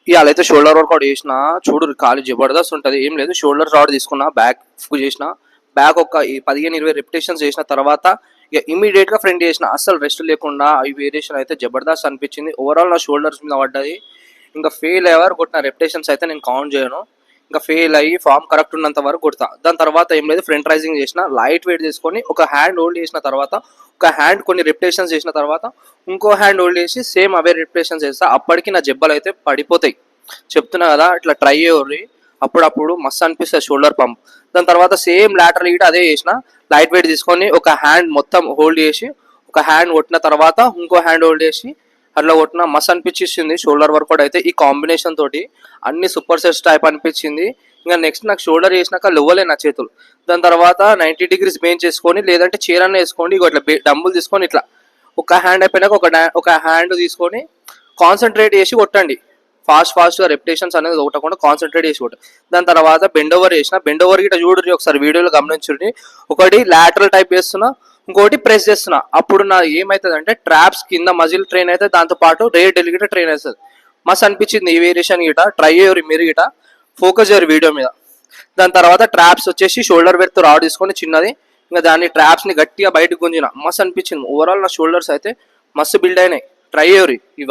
ఇవాళ అయితే shoulder work out చేసిన చూడు, కాలు జబర్దస్త్ ఉంటుంది. ఏం లేదు, షోల్డర్ రాడ్ తీసుకున్నా, బ్యాక్ చేసిన, బ్యాక్ ఒక 15-20 రెపిటేషన్స్ చేసిన తర్వాత ఇక ఇమీడియట్ గా ఫ్రంట్ చేసిన. అస్సలు రెస్ట్ లేకుండా ఈ వేరియేషన్ అయితే జబర్దస్త్ అనిపించింది. ఓవరాల్ నా షోల్డర్స్ మీద పడ్డది. ఇంకా ఫెయిల్ అయ్యేవారు కొట్టిన రెపిటేషన్స్ అయితే నేను కౌంట్ చేయను. ఇంకా ఫెయిల్ అయ్యి ఫామ్ కరెక్ట్ ఉన్నంత వరకు కొడతా. దాని తర్వాత ఏం లేదు, ఫ్రంట్ రైజింగ్ చేసిన, లైట్ వెయిట్ తీసుకొని ఒక హ్యాండ్ హోల్డ్ చేసిన తర్వాత, ఒక హ్యాండ్ కొన్ని రెపిటేషన్స్ చేసిన తర్వాత ఇంకో హ్యాండ్ హోల్డ్ చేసి సేమ్ అవే రెపిటేషన్స్ చేస్తా. అప్పటికి నా జబ్బలు అయితే పడిపోతాయి. చెప్తున్నా కదా, ఇట్లా ట్రై చేయరు. అప్పుడప్పుడు మస్తు అనిపిస్తుంది షోల్డర్ పంప్. దాని తర్వాత సేమ్ లాటరల్ గిట్ అదే చేసిన, లైట్ వెయిట్ తీసుకొని ఒక హ్యాండ్ మొత్తం హోల్డ్ చేసి, ఒక హ్యాండ్ కొట్టిన తర్వాత ఇంకో హ్యాండ్ హోల్డ్ చేసి అట్లా కొట్టిన. మస్తు అనిపించింది షోల్డర్ వర్కౌట్ అయితే. ఈ కాంబినేషన్ తోటి అన్ని సూపర్ సెట్స్ టైప్ అనిపించింది. ఇంకా నెక్స్ట్ నాకు షోల్డర్ చేసినాక లెవ్వలే నా చేతులు. దాని తర్వాత 90 degrees బెంచ్ చేసుకొని, లేదంటే చైర్ అన్న వేసుకోండి, ఇట్లా డంబుల్ తీసుకొని ఇట్లా ఒక హ్యాండ్ అయిపోయినాక ఒక హ్యాండ్ తీసుకొని కాన్సన్ట్రేట్ చేసి కొట్టండి. ఫాస్ట్గా రెపిటేషన్స్ అనేది కొట్టకుండా కాన్సన్ట్రేట్ చేసి కొట్టు. దాని తర్వాత బెండ్ ఓవర్ చేసిన, బెండ్ ఓవర్ గిట్ట చూడండి ఒకసారి వీడియోలో గమనించండి. ఒకటి లాటరల్ టైప్ చేస్తున్నా, ఇంకోటి ప్రెస్ చేస్తున్నా. అప్పుడు నా ఏమవుతుంది అంటే ట్రాప్స్ కింద మజిల్ ట్రైన్ అయితే, దాంతో పాటు రేర్ డెలిగిట ట్రైన్ అవుతుంది. మస్తు అనిపించింది ఈ వేరియేషన్ గిట. ట్రై చేయరు మీరు గిట, ఫోకస్ చేయరు వీడియో మీద. దాని తర్వాత ట్రాప్స్ వచ్చేసి షోల్డర్ పెడుతూ రాడ్ తీసుకొని చిన్నది, ఇంకా దాన్ని ట్రాప్స్ ని గట్టిగా బయటకు గుంజిన. మస్తు అనిపించింది. ఓవరాల్ నా షోల్డర్స్ అయితే మస్తు బిల్డ్ అయినాయి. ట్రై చేయరు ఇవి.